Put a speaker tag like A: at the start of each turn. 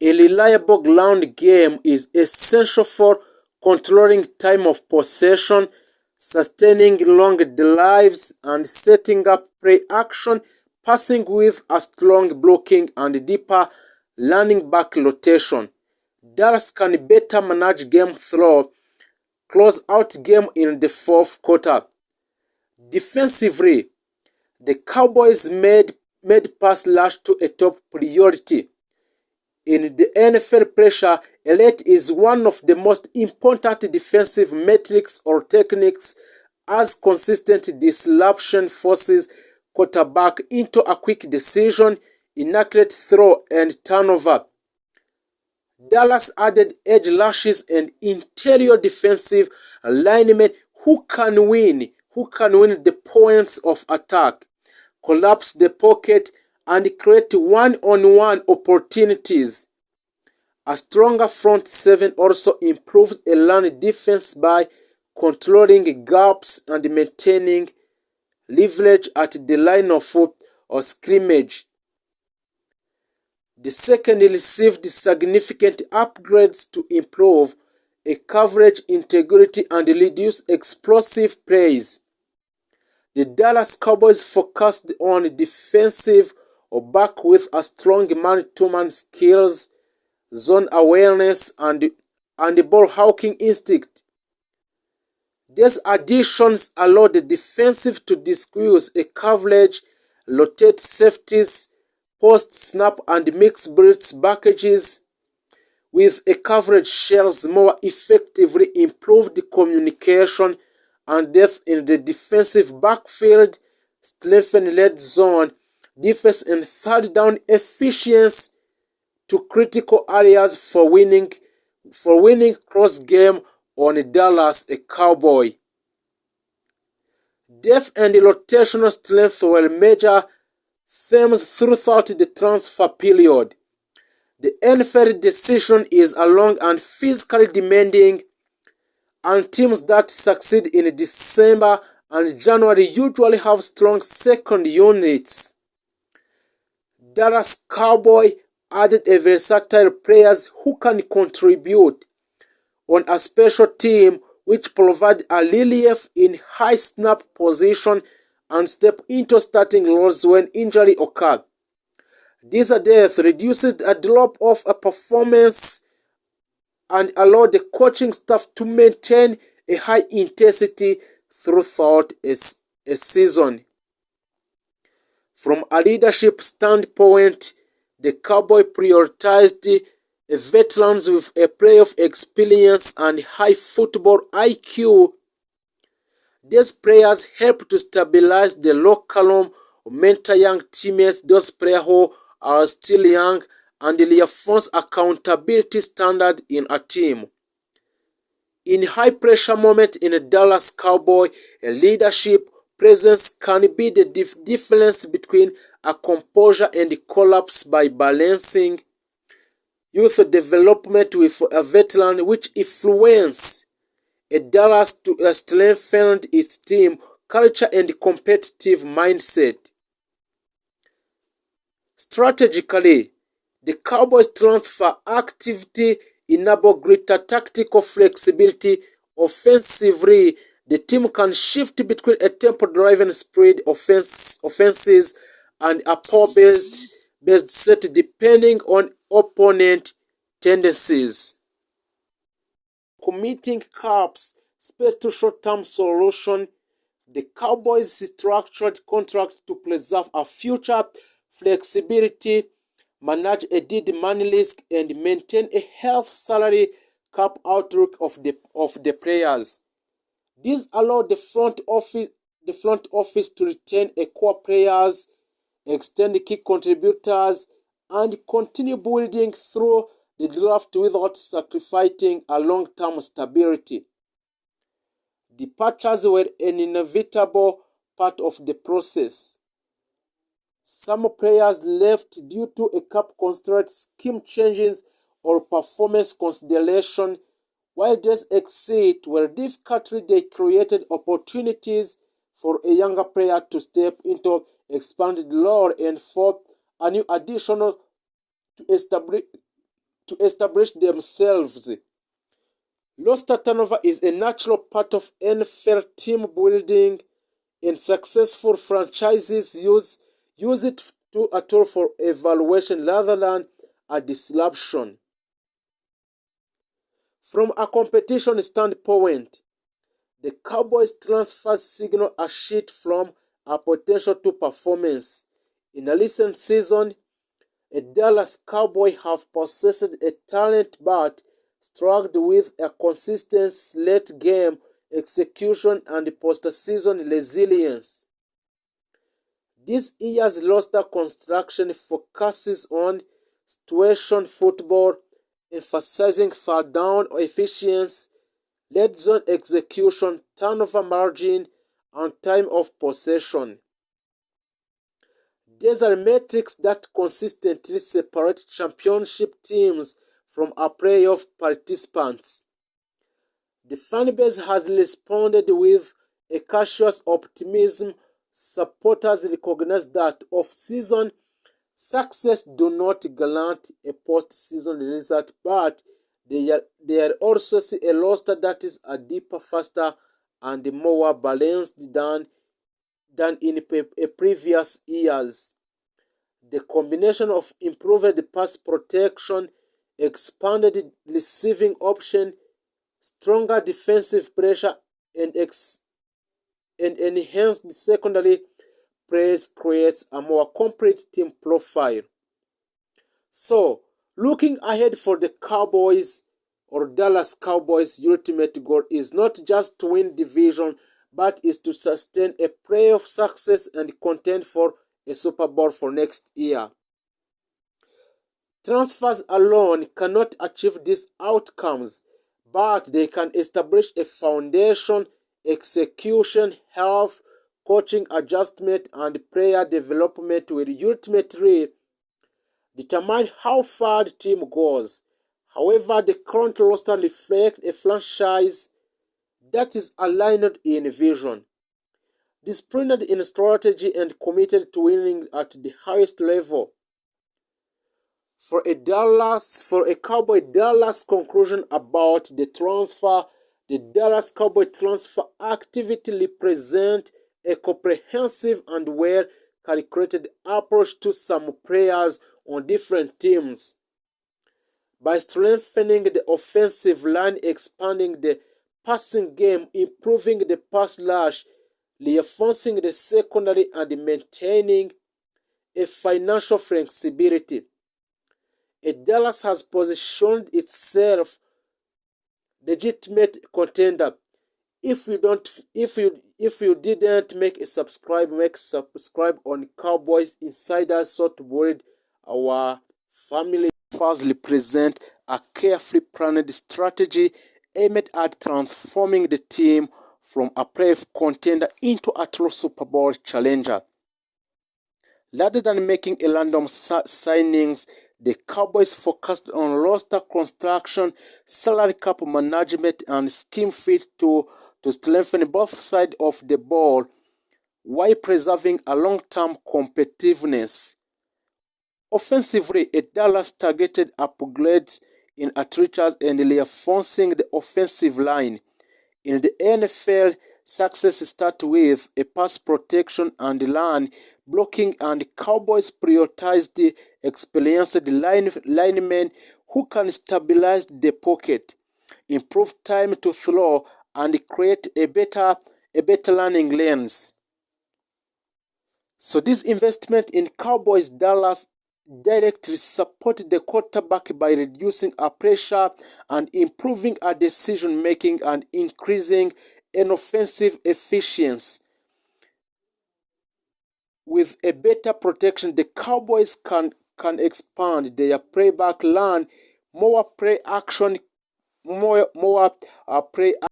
A: A reliable ground game is essential for controlling time of possession, sustaining long drives, and setting up play action passing with a strong blocking and deeper running back rotation. Dallas can better manage game through close out game in the fourth quarter. Defensively, the Cowboys made pass rush to a top priority. In the NFL, pressure elite is one of the most important defensive metrics or techniques, as consistent disruption forces quarterback into a quick decision, inaccurate throw, and turnover. Dallas added edge rushes and interior defensive linemen who can win the points of attack, collapse the pocket, and create one-on-one opportunities. A stronger front seven also improves a run defense by controlling gaps and maintaining leverage at the line of scrimmage. The second received significant upgrades to improve a coverage integrity and reduce explosive plays. The Dallas Cowboys focused on defensive back with a strong man-to-man skills, zone awareness, and ball hawking instinct. These additions allowed the defensive to disguise a coverage, rotate safeties, post-snap and mix blitz packages with a coverage shells more effectively improved communication and depth in the defensive backfield, strengthened red zone defense and third down efficiency to critical areas for winning cross game on Dallas a Cowboy. Depth and rotational strength were major themes throughout the transfer period. The NFL decision is a long and physically demanding, and teams that succeed in December and January usually have strong second units. Dallas Cowboy added a versatile players who can contribute on a special team, which provide a relief in high snap position and step into starting roles when injury occurs. This depth reduces a drop of a performance and allow the coaching staff to maintain a high intensity throughout a season. From a leadership standpoint, the Cowboy prioritized veterans with a playoff experience and high football IQ. These players help to stabilize the locker room, mentor young teammates, those players who are still young, and reinforce accountability standard in a team. In high-pressure moments in a Dallas Cowboy, a leadership presence can be the difference between a composure and collapse by balancing youth development with a veteran, which influence a Dallas to strengthen its team culture and competitive mindset. Strategically, the Cowboys transfer activity enable greater tactical flexibility. Offensively, the team can shift between a tempo-driven spread offenses and a power-based set depending on opponent tendencies. Committing caps space to short-term solution, the Cowboys structured contract to preserve a future flexibility, manage a dead money risk, and maintain a healthy salary cap outlook of the players. This allowed the front office to retain a core players, extend key contributors, and continue building through the draft without sacrificing a long-term stability. Departures were an inevitable part of the process. Some players left due to a cap constraint, scheme changes, or performance consideration, while these exits were difficult. They created opportunities for a younger player to step into expanded role and for a new additional to to establish themselves. Roster turnover is a natural part of NFL team building, and successful franchises use it to a tool for evaluation rather than a disruption. From a competition standpoint, the Cowboys transfers signal a shift from a potential to performance. In a recent season, a Dallas Cowboy have possessed a talent but struggled with a consistent late-game execution and postseason resilience. This year's roster construction focuses on situation football, emphasizing third down efficiency, red zone execution, turnover margin, and time of possession. These are metrics that consistently separate championship teams from a playoff participants. The fanbase has responded with a cautious optimism. Supporters recognize that off-season success do not guarantee a post-season result, but they also see a roster that is a deeper, faster, and more balanced than in previous years. The combination of improved pass protection, expanded receiving option, stronger defensive pressure, and enhanced secondary plays creates a more complete team profile. So, looking ahead for the Cowboys or Dallas Cowboys' ultimate goal is not just to win division, but is to sustain a playoff success and contend for a Super Bowl for next year. Transfers alone cannot achieve these outcomes, but they can establish a foundation. Execution, health, coaching adjustment, and player development will ultimately determine how far the team goes. However, the current roster reflects a franchise that is aligned in vision, disciplined in strategy, and committed to winning at the highest level. For a Cowboy Dallas conclusion about the transfer, the Dallas Cowboy transfer activity represents a comprehensive and well-calculated approach to some players on different teams. By strengthening the offensive line, expanding the passing game, improving the pass rush, reinforcing the secondary, and maintaining a financial flexibility, Dallas has positioned itself legitimate contender. If you didn't make subscribe on Cowboys Insider Sort Board. Our family first represent a carefully planned strategy aimed at transforming the team from a playoff contender into a true Super Bowl challenger. Rather than making a random signings, the Cowboys focused on roster construction, salary cap management, and scheme fit to strengthen both sides of the ball while preserving a long-term competitiveness. Offensively, Dallas targeted upgrades in athletes and reinforcing the offensive line. In the NFL, success starts with a pass protection and run blocking, and Cowboys prioritized the experienced linemen who can stabilize the pocket, improve time to throw, and create a better landing lanes. So this investment in Cowboys Dallas directly supported the quarterback by reducing a pressure and improving a decision making and increasing an offensive efficiency. With a better protection, the Cowboys can expand their playback, learn more play action, more play